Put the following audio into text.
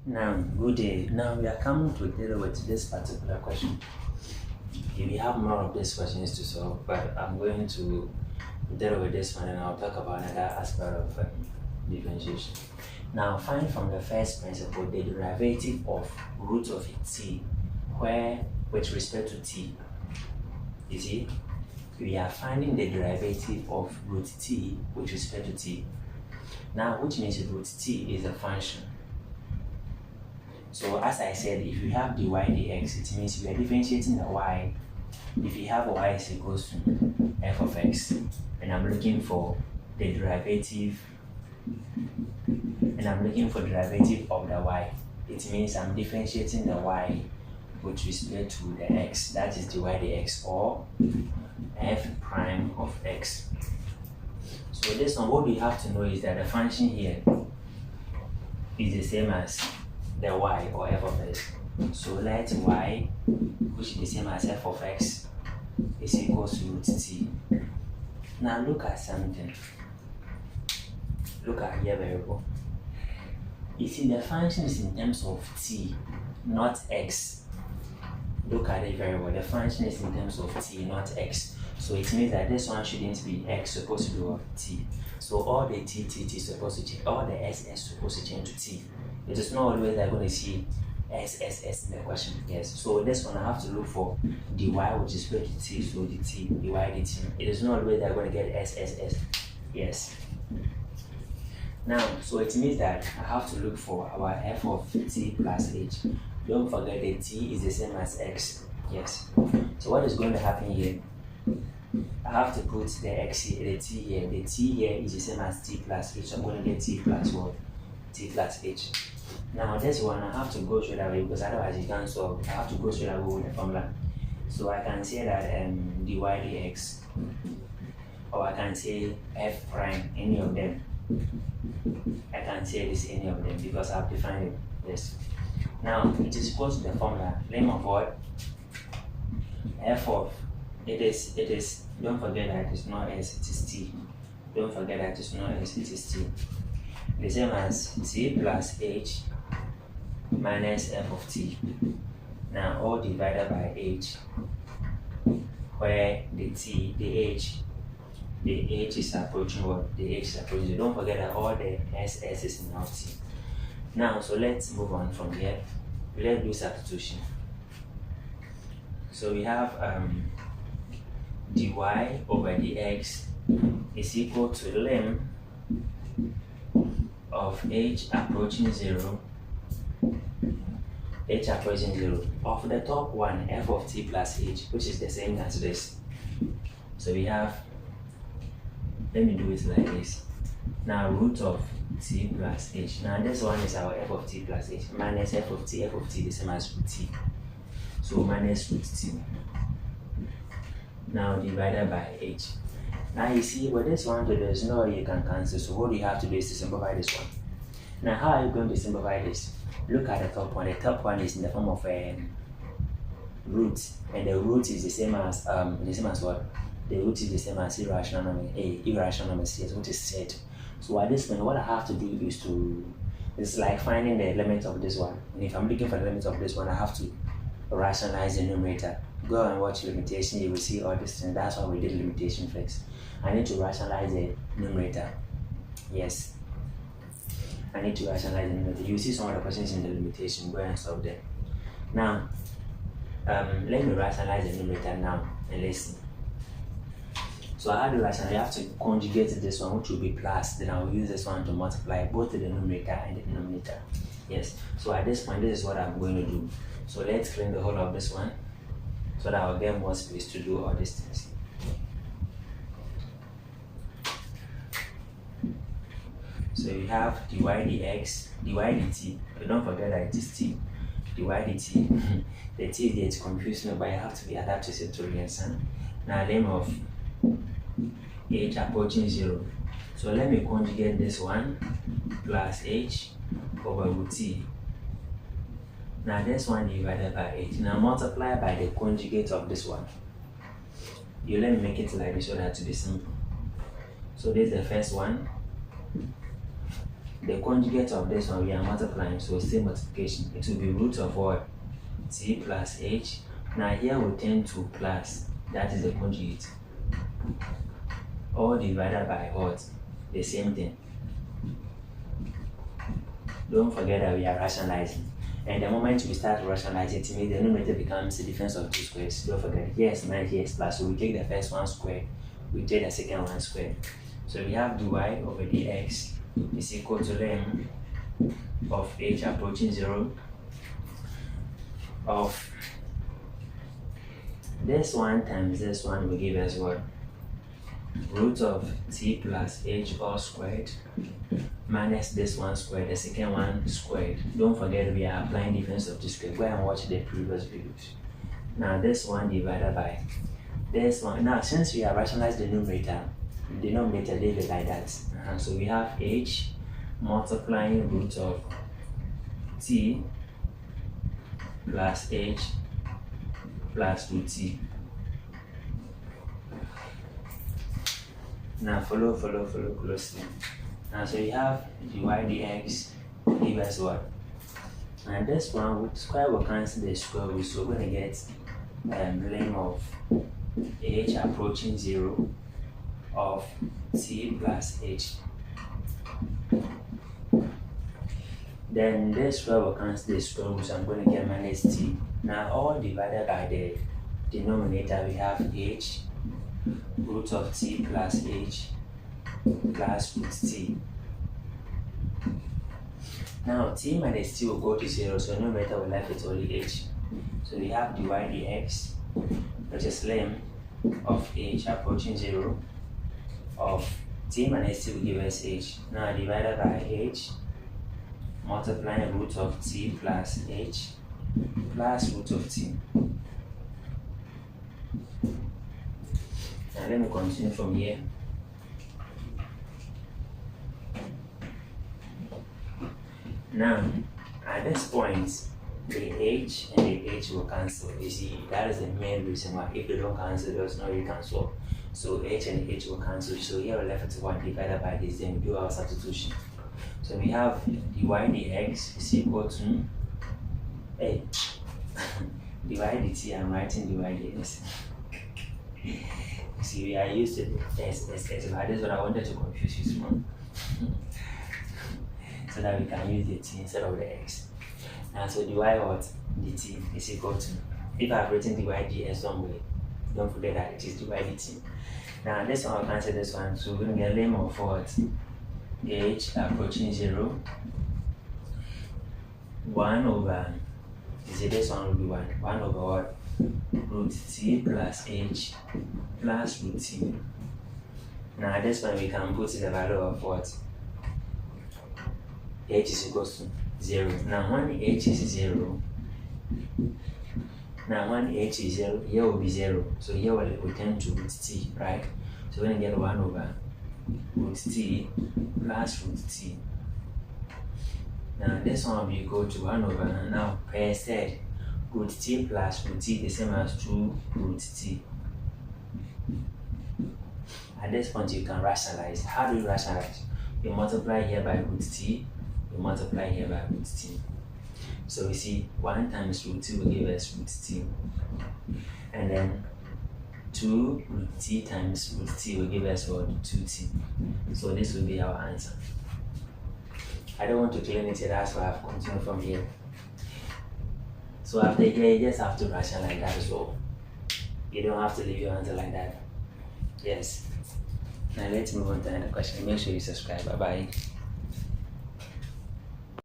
Now, good day. Now we are coming to deal with this particular question. We have more of these questions to solve, but I'm going to deal with this one and I'll talk about another aspect of differentiation. Now, find from the first principle the derivative of root of t, where with respect to t. You see, we are finding the derivative of root t with respect to t. Now, which means root t is a function. So as I said, if you have dy dx, it means we are differentiating the y. If you have y is equals to f of x, and I'm looking for the derivative, of the y, it means I'm differentiating the y with respect to the x, that is dy dx, or f prime of x. So this one, what we have to know is that the function here is the same as the y, or f of x. So let y, which is the same as f of x, is equals to root t. Now look at something. Look at here variable. You see, the function is in terms of t, not x. Look at the variable. The function is in terms of t, not x. So it means that this one shouldn't be x, supposed to be of t. So all the t supposed to change, all the s supposed to change to t. It is not always that I'm going to see s in the question. Yes. So this one I have to look for dy which is equal to t. So the t, dy dt. It is not always that I'm going to get s. Yes. Now, so it means that I have to look for our f of t plus h. Don't forget that t is the same as x. Yes. So what is going to happen here? I have to put the x here, the t here. The t here is the same as t plus h. So I'm going to get t plus what? T plus h. Now this one I have to go through that way because otherwise you can't solve. I have to go through that way with the formula. So I can say that dy dx, or I can say f prime, any of them. I can say this any of them because I've defined it. Yes. Now it is equal to the formula name of what? F of it is don't forget that it's not s, it is t. Don't forget that it's not s, it is t. The same as t plus h minus f of t. Now all divided by h, where the h is approaching what? The h is approaching. Don't forget that all the s is in now t. Now, so let's move on from here. Let's do substitution. So we have dy over dx is equal to lim of h approaching 0, of the top one, f of t plus h, which is the same as this. So we have, let me do it like this. Now root of t plus h. Now this one is our f of t plus h minus f of t the same as root t. So minus root t. Now divided by h. Now you see, with this one, there's no way you can cancel. So what you have to do is to simplify this one. Now how are you going to simplify this? Look at the top one. The top one is in the form of a root, and the root is the same as what? The root is the same as irrational number a, irrational number c, which is z. So at this point, what I have to do is it's like finding the limit of this one. And if I'm looking for the limit of this one, I have to rationalize the numerator. Go and watch limitation, you will see all this thing. That's why we did limitation first. I need to rationalize the numerator. Yes. I need to rationalize the numerator. You see some of the questions in the limitation. Go and solve them. Now, let me rationalize the numerator now and let's see. So I have to rationalize. I have to conjugate this one, which will be plus. Then I will use this one to multiply both the numerator and the denominator. Yes. So at this point, this is what I'm going to do. So let's clean the whole of this one so that I'll get more space to do all these things. So you have dy dx, dy dt. But don't forget that it is t. Dy dt. The t is there to confuse me, but I have to be adapted to it. Now lim of h approaching 0. So let me conjugate this one plus h over root t. Now this one divided by h. Now multiply by the conjugate of this one. You let me make it like this so that to be simple. So this is the first one. the conjugate of this one we are multiplying, so still multiplication. It will be root of what? T plus h. Now here we turn to plus, that is the conjugate. All divided by what? The same thing. Don't forget that we are rationalizing. And the moment we start rationalizing, it means the numerator becomes the difference of two squares. Don't forget, here is minus, here is plus. So we take the first one squared, we take the second one squared. So we have dy over dx is equal to ln of h approaching 0 of this one times this one will give us what? Root of t plus h all squared minus this one squared, the second one squared. Don't forget we are applying difference of two squared. Go and watch the previous videos. Now this one divided by this one. Now since we have rationalized the numerator, denominator leave it like that. So we have h multiplying root of t plus h plus root t. Now follow closely. Now so you have dy dx give us what? And this one with square will cancel the square root, so we're going to get ln of h approaching 0 of t plus h. Then this square will cancel the square root, so I'm going to get minus t. Now all divided by the denominator, we have h root of t plus h plus root t. Now t minus t will go to 0, so numerator will left with only h. So we have dy dx, which is ln of h approaching 0 of t minus t will give us h. Now divided by h multiplying root of t plus h plus root of t. Now let me continue from here. Now at this point the h and the h will cancel. You see, that is the main reason why if they don't cancel, there's no way you can solve. So h and h will cancel. So here we're left with 1 divided by this, then we do our substitution. So we have dy dx is equal to dy dt. I'm writing dy dx. See, we are used to s, but this is what I wanted to confuse you small. So that we can use the t instead of the x. Now so dy what? dt is equal to, if I've written dy dx somewhere, don't forget that it is dy dt. Now this one will cancel this one, so we're going to get ln of what? H approaching 0 1 over, you see this one will be 1 over what? Root t plus h plus root t. Now this one we can put the value of what? H is equal to 0. Now when h is 0, here will be 0. So here will return to root t, right? So we're going to get 1 over root t plus root t. Now this one will be equal to 1 over, now per said, root t plus root t the same as 2 root t. At this point you can rationalize. How do you rationalize? You multiply here by root t, you multiply here by root t. So we see 1 times root t will give us root t, and then 2 root t times root t will give us what? 2t. So this will be our answer. I don't want to clean it here, that's why I've continued from here. So after here, you just have to rationalize that as well. You don't have to leave your answer like that. Yes. Now let's move on to another question. Make sure you subscribe. Bye bye.